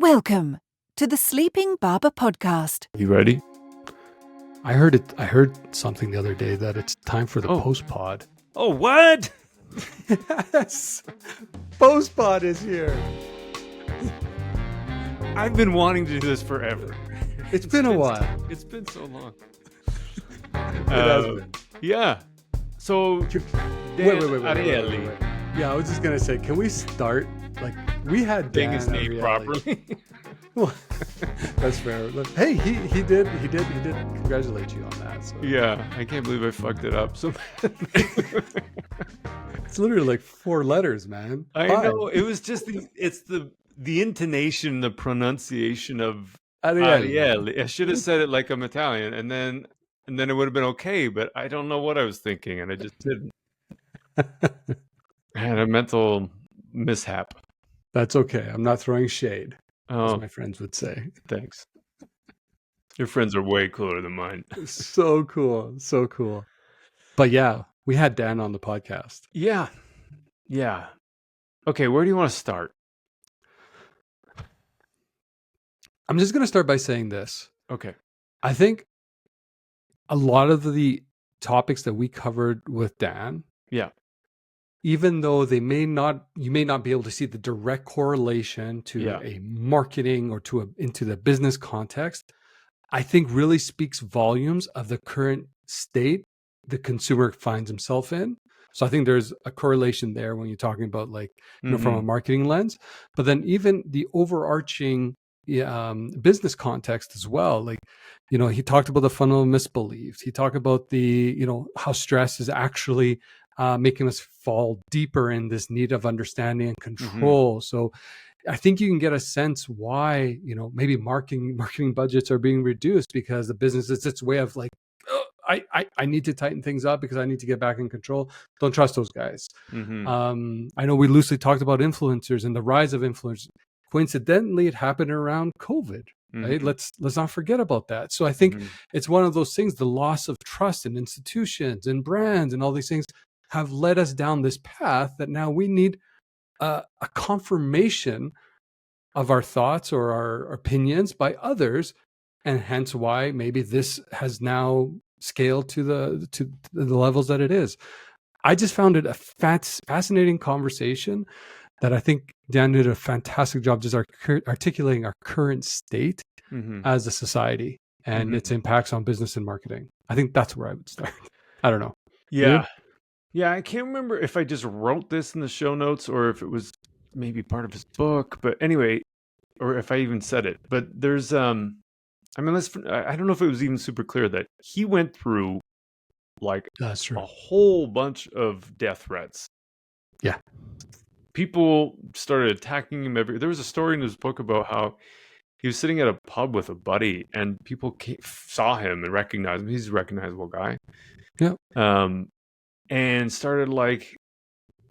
Welcome to the Sleeping Barber Podcast. You ready? I heard something the other day that it's time for the post-pod. Oh, what? Yes. Post-pod is here. I've been wanting to do this forever. It's been a while. It's been so long. It has been. Yeah. So, Dan Wait. Ariely. Yeah, I was just gonna say, can we start? Like, we had Saying Dan his name Ariely. properly. Well, that's fair. Look, hey, he did congratulate you on that. So. Yeah, I can't believe I fucked it up so bad. It's literally like 4 letters, man. I 5. know. It was just the intonation, the pronunciation of Ariely. Ariely. I should have said it like I'm Italian, and then it would have been okay, but I don't know what I was thinking, and I just didn't. I had a mental mishap. That's okay. I'm not throwing shade, as Oh, my friends would say. thanks. Your friends are way cooler than mine. So cool. So cool. But yeah, we had Dan on the podcast. Yeah. Okay, where do you want to start? I'm just going to start by saying this. Okay. I think a lot of the topics that we covered with Dan, Yeah. even though you may not be able to see the direct correlation to a marketing or into the business context, I think really speaks volumes of the current state the consumer finds himself in. So I think there's a correlation there when you're talking about from a marketing lens, but then even the overarching business context as well. He talked about the fundamental misbeliefs. He talked about how stress is actually making us fall deeper in this need of understanding and control. So I think you can get a sense why, maybe marketing budgets are being reduced because the business is its way of I need to tighten things up because I need to get back in control. Don't trust those guys. I know we loosely talked about influencers and the rise of influencers. Coincidentally, it happened around COVID, right? Let's not forget about that. So I think it's one of those things, the loss of trust in institutions and brands and all these things have led us down this path that now we need a confirmation of our thoughts or our opinions by others. And hence why maybe this has now scaled to the levels that it is. I just found it a fascinating conversation that I think Dan did a fantastic job just articulating our current state as a society and its impacts on business and marketing. I think that's where I would start. I don't know. Yeah. Yeah, I can't remember if I just wrote this in the show notes or if it was maybe part of his book, but anyway, or if I even said it. But there's I don't know if it was even super clear that he went through That's true. a whole bunch of death threats. Yeah. People started attacking him. There was a story in his book about how he was sitting at a pub with a buddy and people saw him and recognized him. He's a recognizable guy. Yeah. And started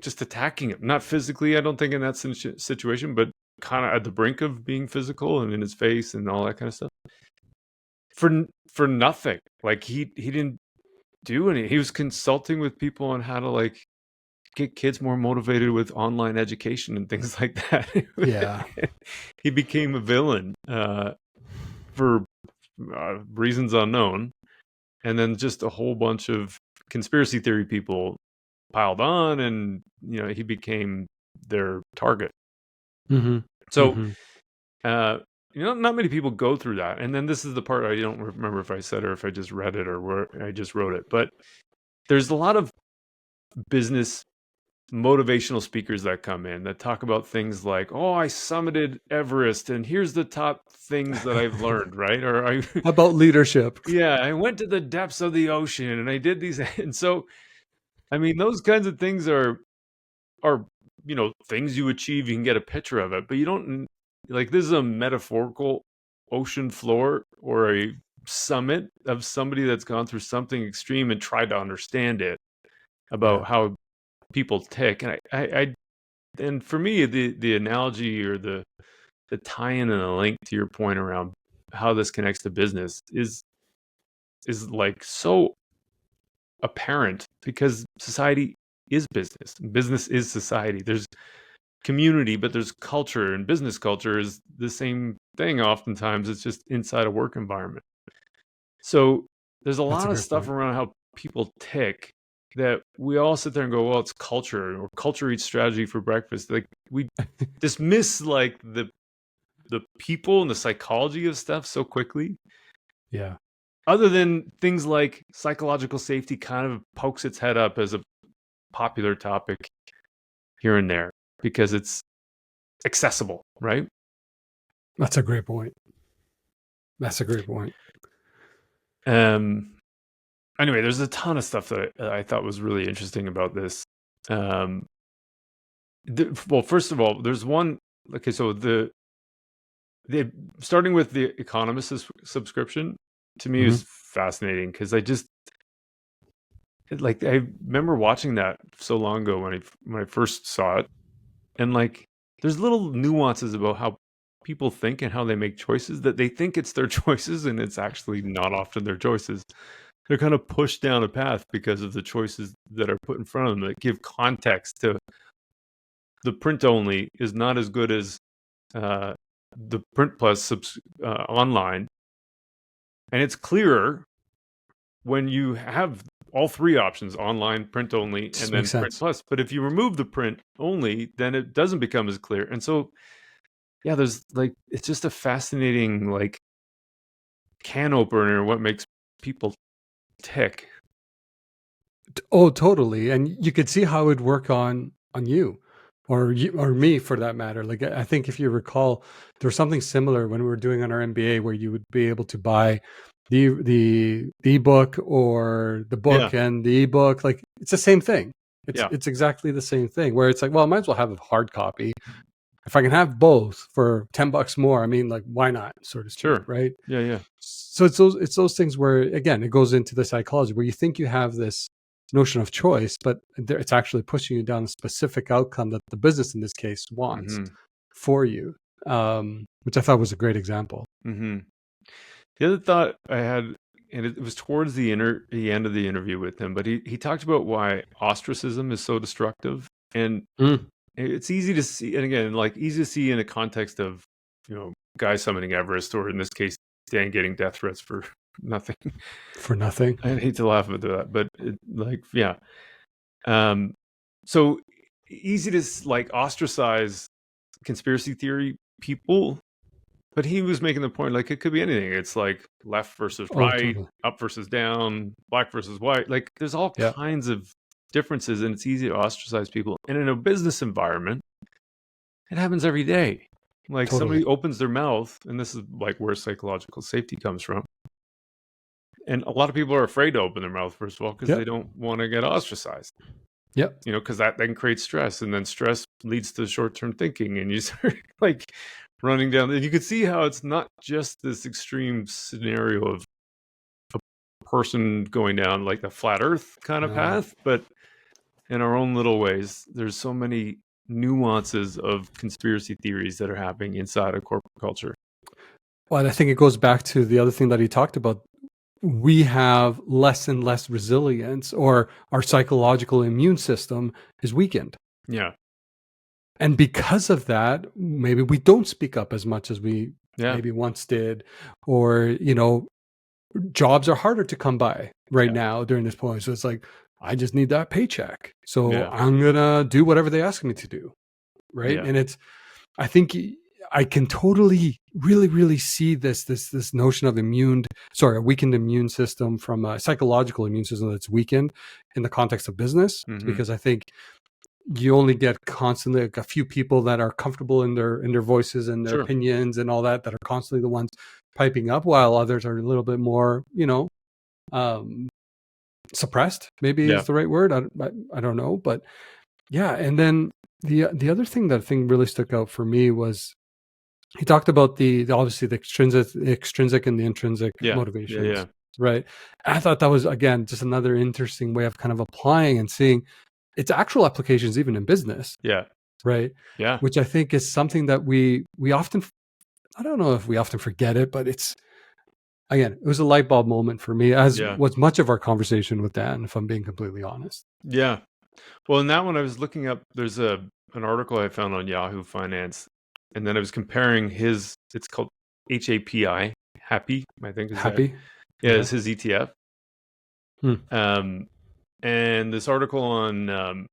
just attacking him. Not physically, I don't think in that situation, but kind of at the brink of being physical and in his face and all that kind of stuff. For nothing. He didn't do any. He was consulting with people on how to get kids more motivated with online education and things like that. Yeah. He became a villain for reasons unknown. And then just a whole bunch of conspiracy theory people piled on and, he became their target. So, not many people go through that. And then this is the part I don't remember if I said or if I just read it or where I just wrote it. But there's a lot of business motivational speakers that come in that talk about things like, oh, I summited Everest and here's the top things that I've learned, right? Or How about leadership? Yeah, I went to the depths of the ocean and I did these. And so, I mean, those kinds of things are things you achieve. You can get a picture of it, but you don't this is a metaphorical ocean floor or a summit of somebody that's gone through something extreme and tried to understand it about how people tick. And and for me, the analogy or the tie-in and the link to your point around how this connects to business is so apparent because society is business. Business is society. There's community, but there's culture, and business culture is the same thing. Oftentimes it's just inside a work environment. So there's a That's a lot of great stuff point. around how people tick that we all sit there and go, well, it's culture, or culture eats strategy for breakfast. Like, we dismiss like the people and the psychology of stuff so quickly. Yeah. Other than things like psychological safety kind of pokes its head up as a popular topic here and there because it's accessible, right? That's a great point. That's a great point. Anyway, there's a ton of stuff that I thought was really interesting about this. Well, first of all, there's one. Okay, so the starting with the Economist subscription to me is fascinating because I remember watching that so long ago when I first saw it, and like there's little nuances about how people think and how they make choices that they think it's their choices, and it's actually not often their choices. They're kind of pushed down a path because of the choices that are put in front of them that give context to the print only is not as good as the print plus online. And it's clearer when you have all three options, online, print only, and then print plus. But if you remove the print only, then it doesn't become as clear. And so, yeah, there's like, it's just a fascinating like can opener, what makes people tick. Oh, totally. And you could see how it would work on you or me for that matter. Like, I think if you recall, there was something similar when we were doing on our MBA where you would be able to buy the ebook or the book and the ebook. Like, it's the same thing. It's exactly the same thing where it's like, well, I might as well have a hard copy. If I can have both for $10 more, I mean, like, why not, so to speak, right? Yeah. So it's those things where, again, it goes into the psychology where you think you have this notion of choice, but it's actually pushing you down a specific outcome that the business in this case wants for you, which I thought was a great example. The other thought I had, and it was towards the end of the interview with him, but he talked about why ostracism is so destructive, and it's easy to see, and again, like easy to see in a context of, you know, guys summiting Everest, or in this case, Dan getting death threats for nothing. For nothing. I hate to laugh at that, but so easy to like ostracize conspiracy theory people. But he was making the point, like, it could be anything. It's like left versus right, totally. Up versus down, black versus white. Like, there's all kinds of differences, and it's easy to ostracize people. And in a business environment, it happens every day. Like, somebody opens their mouth, and this is like where psychological safety comes from. And a lot of people are afraid to open their mouth, first of all, because they don't want to get ostracized. Yep. You know, because that then creates stress, and then stress leads to short-term thinking, and you start like running down. And you could see how it's not just this extreme scenario of a person going down like the flat Earth kind of path, but in our own little ways, there's so many nuances of conspiracy theories that are happening inside of corporate culture. Well, and I think it goes back to the other thing that he talked about. We have less and less resilience, or our psychological immune system is weakened. Yeah. And because of that, maybe we don't speak up as much as we maybe once did, or, you know, jobs are harder to come by now during this point. So it's like, I just need that paycheck. So I'm going to do whatever they ask me to do. Right. Yeah. And I think I can totally really see this notion of a weakened immune system from a psychological immune system that's weakened in the context of business, because I think you only get constantly like a few people that are comfortable in their voices and their opinions and all that are constantly the ones piping up, while others are a little bit more, you know, suppressed, maybe is the right word. I don't know, but and then the other thing that I think really stuck out for me was he talked about obviously the extrinsic and the intrinsic motivations, right? And I thought that was, again, just another interesting way of kind of applying and seeing its actual applications even in business. Right. Which I think is something that we often, I don't know if we often forget it, but it was a light bulb moment for me, as was much of our conversation with Dan, if I'm being completely honest. Yeah. Well, in that one, I was looking up, there's a an article I found on Yahoo Finance, and then I was comparing his. It's called HAPI, Happy, I think is that. Happy? Yeah, Okay. is his ETF. Hmm. And this article on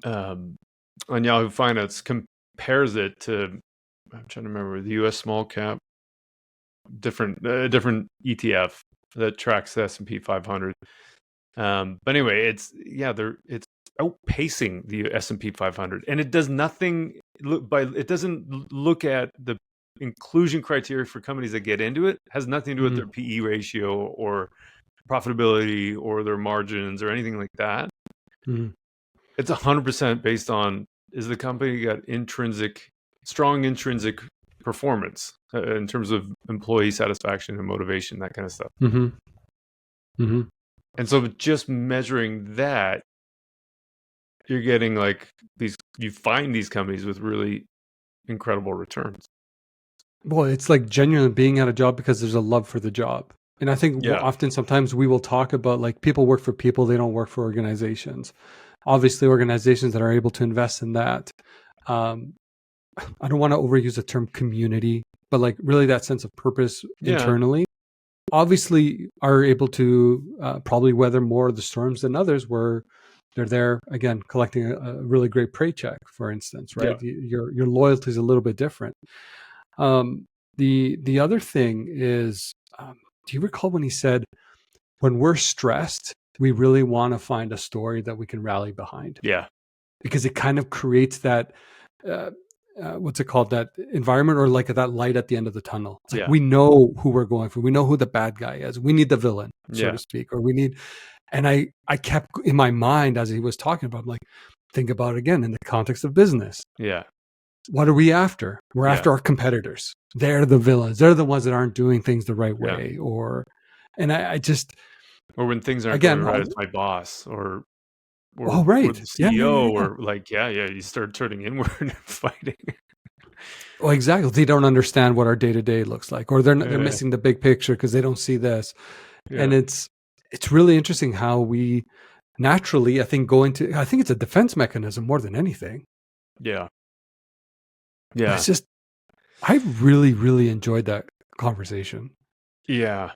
Yahoo Finance compares it to, I'm trying to remember, the U.S. small cap, different ETF that tracks the S&P 500. But anyway, it's outpacing the S&P 500, and it does nothing. It doesn't look at the inclusion criteria for companies that get into it. It has nothing to do with their PE ratio or profitability or their margins or anything like that. It's 100% based on, is the company got strong intrinsic performance in terms of employee satisfaction and motivation, that kind of stuff. And so just measuring that, you're getting like you find these companies with really incredible returns. Well, it's like genuinely being at a job because there's a love for the job. And I think often sometimes we will talk about like people work for people, they don't work for organizations. Obviously, organizations that are able to invest in that. I don't want to overuse the term community, but like really that sense of purpose internally, obviously are able to probably weather more of the storms than others where they're there, again, collecting a really great paycheck, for instance, right? Yeah. Your loyalty is a little bit different. The other thing is, do you recall when he said, when we're stressed, we really want to find a story that we can rally behind? Yeah. Because it kind of creates that, what's it called? That environment, or like that light at the end of the tunnel. It's like we know who we're going for. We know who the bad guy is. We need the villain, so to speak, or we need. And I kept in my mind as he was talking about, like, think about it again in the context of business. Yeah. What are we after? We're after our competitors. They're the villains. They're the ones that aren't doing things the right way. And I just. Or when things aren't going right, it's my boss or the CEO, or like, you start turning inward and fighting. Well, exactly. They don't understand what our day-to-day looks like, or they're missing the big picture because they don't see this. Yeah. And it's really interesting how we naturally, I think it's a defense mechanism more than anything. Yeah. Yeah. But it's just, I really, really enjoyed that conversation. Yeah.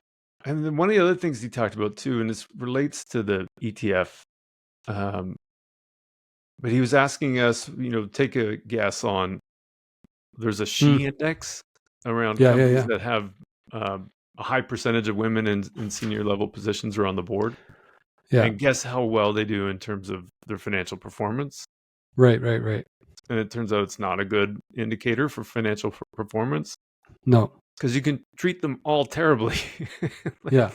And then one of the other things he talked about too, and this relates to the ETF, but he was asking us, take a guess on, there's a SHE index around companies that have a high percentage of women in senior level positions or on the board. Yeah. And guess how well they do in terms of their financial performance. Right. And it turns out it's not a good indicator for financial performance. No. Because you can treat them all terribly. That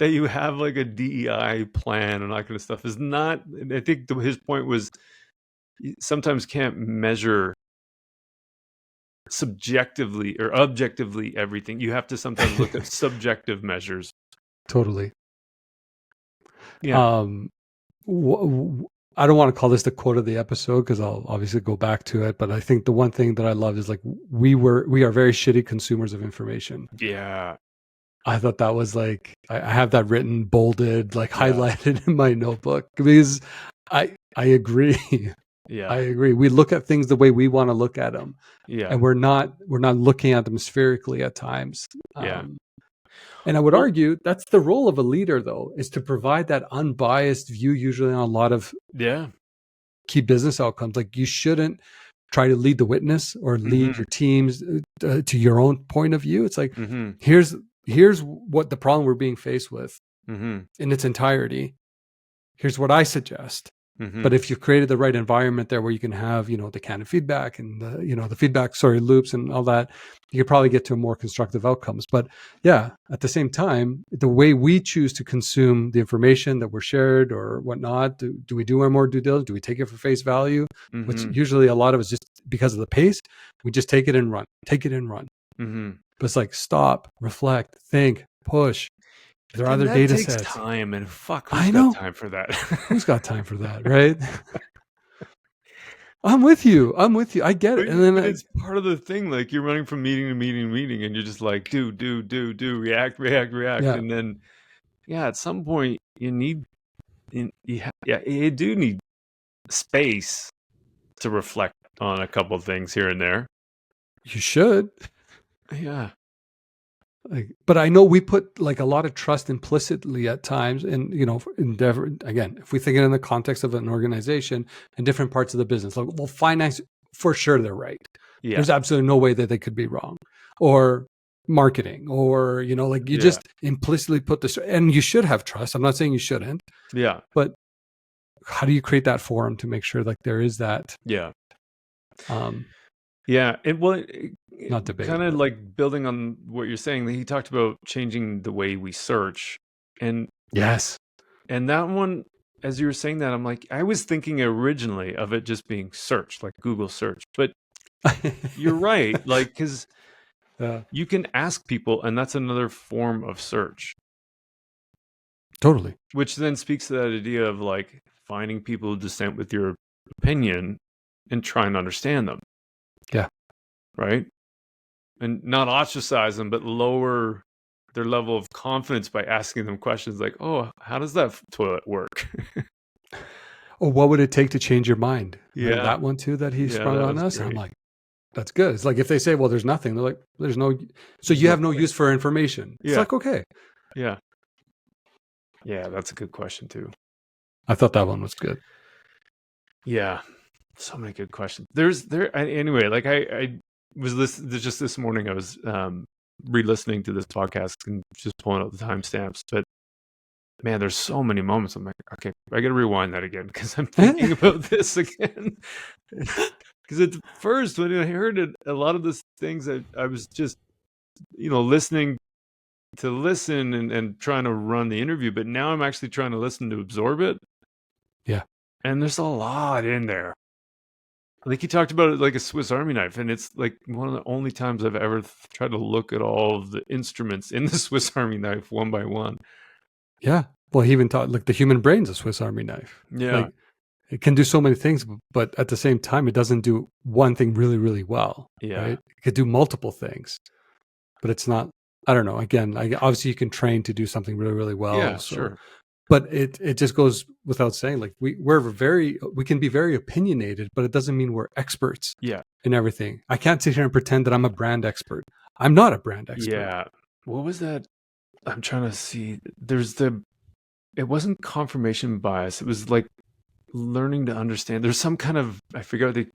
you have like a DEI plan and that kind of stuff is not, I think his point was, you sometimes can't measure subjectively or objectively everything. You have to sometimes look at subjective measures. Totally. Yeah. I don't want to call this the quote of the episode because I'll obviously go back to it, but I think the one thing that I love is like we are very shitty consumers of information. Yeah. I thought that was like, I have that written, bolded, like highlighted in my notebook because I agree. Yeah. I agree. We look at things the way we want to look at them. Yeah. And we're not looking at them spherically at times. Yeah. And I would argue that's the role of a leader, though, is to provide that unbiased view, usually on a lot of key business outcomes. Like you shouldn't try to lead the witness or lead your teams to your own point of view. It's like, here's what the problem we're being faced with in its entirety. Here's what I suggest. But if you've created the right environment there where you can have, the candid feedback and the feedback, loops and all that, you could probably get to more constructive outcomes. But at the same time, the way we choose to consume the information that we're shared or whatnot, do we do our more due diligence? Do we take it for face value? Which usually a lot of us just because of the pace, we just take it and run. But it's like stop, reflect, think, push. There are other data sets. Takes time, and who's got time for that? Who's got time for that, right? I'm with you. I get it. And then it's part of the thing. Like you're running from meeting to meeting to meeting, and you're just like do, react. Yeah. And then, at some point you do need space to reflect on a couple of things here and there. You should. Yeah. But I know we put like a lot of trust implicitly at times, and endeavor again. If we think it in the context of an organization and different parts of the business, like, well, finance for sure they're right. Yeah. There's absolutely no way that they could be wrong, or marketing, or like you just implicitly put this, and you should have trust. I'm not saying you shouldn't. Yeah. But how do you create that forum to make sure like there is that? Yeah. Yeah. Not debate. Kind of like building on what you're saying, he talked about changing the way we search. And yes. And that one, as you were saying that, I'm like, I was thinking originally of it just being search, like Google search. But you're right. Like, because you can ask people, and that's another form of search. Totally. Which then speaks to that idea of like finding people who dissent with your opinion and trying to understand them. Yeah. Right? And not ostracize them, but lower their level of confidence by asking them questions like, oh, how does that toilet work? Or what would it take to change your mind? Yeah. Remember that one too that he sprung on us? Great. I'm like, that's good. It's like if they say, well, there's nothing, they're like, there's no, so you have no use for information. It's like, okay. Yeah. Yeah, that's a good question too. I thought that one was good. Yeah. So many good questions. Anyway, like I was just this morning, I was re-listening to this podcast and just pulling out the timestamps. But man, there's so many moments. I'm like, okay, I got to rewind that again because I'm thinking about this again. Because at first, when I heard it, a lot of the things I was just, listening to listen and trying to run the interview. But now I'm actually trying to listen to absorb it. Yeah. And there's a lot in there. Like he talked about it like a Swiss Army knife, and it's like one of the only times I've ever tried to look at all of the instruments in the Swiss Army knife one by one. Yeah. Well, he even taught like the human brain's a Swiss Army knife. Yeah. Like, it can do so many things, but at the same time, it doesn't do one thing really, really well. Yeah. Right? It could do multiple things, but it's not, I don't know. Again, obviously you can train to do something really, really well. Yeah, sure. But it just goes without saying, like we can be very opinionated, but it doesn't mean we're experts in everything. I can't sit here and pretend that I'm a brand expert. I'm not a brand expert. Yeah. What was that? I'm trying to see. It wasn't confirmation bias. It was like learning to understand. There's some kind of, I forget what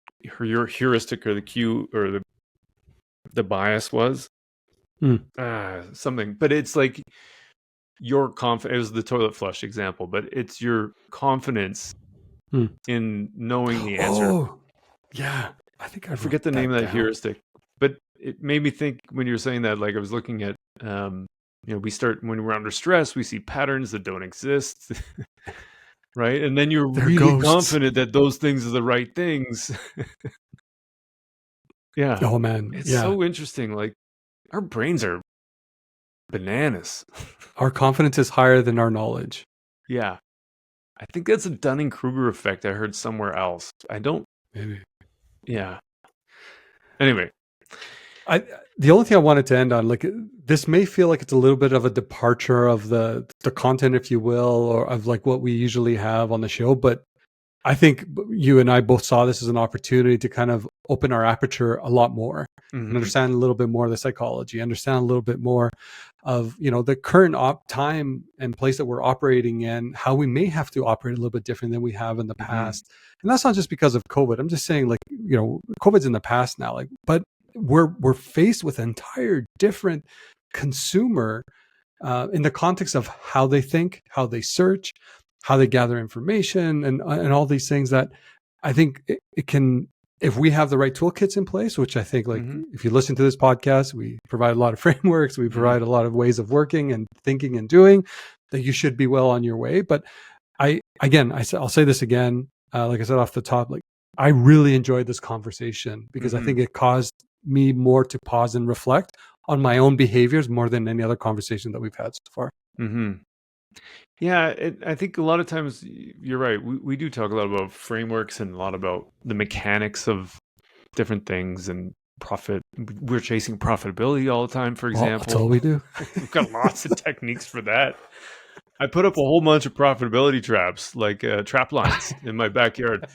your heuristic or the cue or the bias was. Something. But it's like, your confidence, it was the toilet flush example, but it's your confidence in knowing the answer. Oh, yeah. I think I forget the name of that heuristic, but it made me think when you were saying that, like I was looking at, we start when we're under stress, we see patterns that don't exist, right? And then you're really confident that those things are the right things. Yeah. Oh man. It's so interesting. Like our brains are bananas. Our confidence is higher than our knowledge. Yeah. I think that's a Dunning-Kruger effect I heard somewhere else. Maybe. Yeah. Anyway. The only thing I wanted to end on, like this may feel like it's a little bit of a departure of the content, if you will, or of like what we usually have on the show, but I think you and I both saw this as an opportunity to kind of open our aperture a lot more and understand a little bit more of the psychology, understand a little bit more of, the current time and place that we're operating in, how we may have to operate a little bit different than we have in the past. And that's not just because of COVID. I'm just saying like, COVID's in the past now, like, but we're faced with an entire different consumer in the context of how they think, how they search, how they gather information, and all these things that I think it can, if we have the right toolkits in place, which I think like if you listen to this podcast, we provide a lot of frameworks, we provide a lot of ways of working and thinking and doing, that you should be well on your way. But I'll say this again, like I said off the top, like I really enjoyed this conversation because I think it caused me more to pause and reflect on my own behaviors more than any other conversation that we've had so far. Yeah, I think a lot of times you're right. We do talk a lot about frameworks and a lot about the mechanics of different things and profit. We're chasing profitability all the time, for example. That's all we do. We've got lots of techniques for that. I put up a whole bunch of profitability traps, like trap lines in my backyard.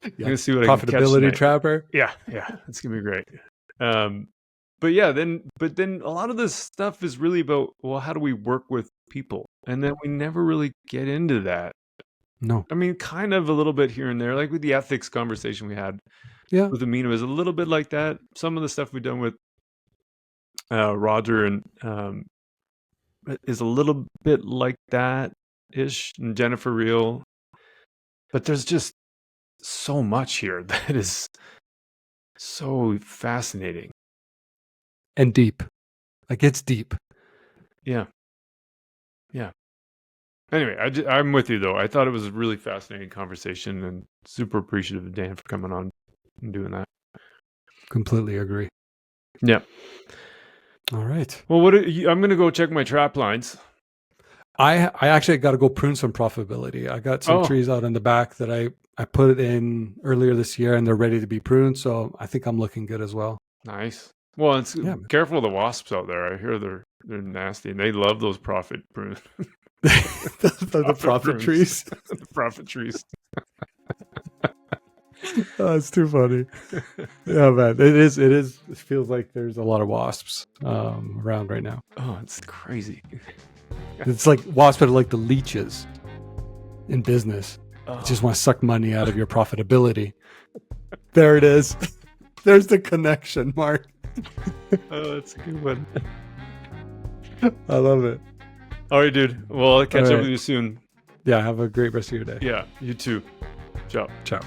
I'm gonna see what I can catch Profitability tonight. trapper. Yeah, it's gonna be great. But then a lot of this stuff is really about, well, how do we work with people? And then we never really get into that. No. I mean, kind of a little bit here and there, like with the ethics conversation we had with Amina was a little bit like that. Some of the stuff we've done with Roger and is a little bit like that ish, and Jennifer Reel. But there's just so much here that is so fascinating and deep. Like it's deep. Yeah. Anyway, I'm with you though. I thought it was a really fascinating conversation, and super appreciative of Dan for coming on and doing that. Completely agree. Yeah. All right. Well, I'm going to go check my trap lines. I actually got to go prune some profitability. I got some trees out in the back that I put it in earlier this year, and they're ready to be pruned. So I think I'm looking good as well. Nice. Well, careful of the wasps out there. I hear they're nasty, and they love those profit prunes. the profit trees. The profit trees. Oh, it's too funny. Yeah, man. It is. It feels like there's a lot of wasps around right now. Oh, it's crazy. It's like wasps are like the leeches in business. You just want to suck money out of your profitability. There it is. There's the connection, Mark. Oh, that's a good one. I love it. All right, dude. Well, I'll catch up with you soon. Yeah, have a great rest of your day. Yeah, you too. Ciao. Ciao.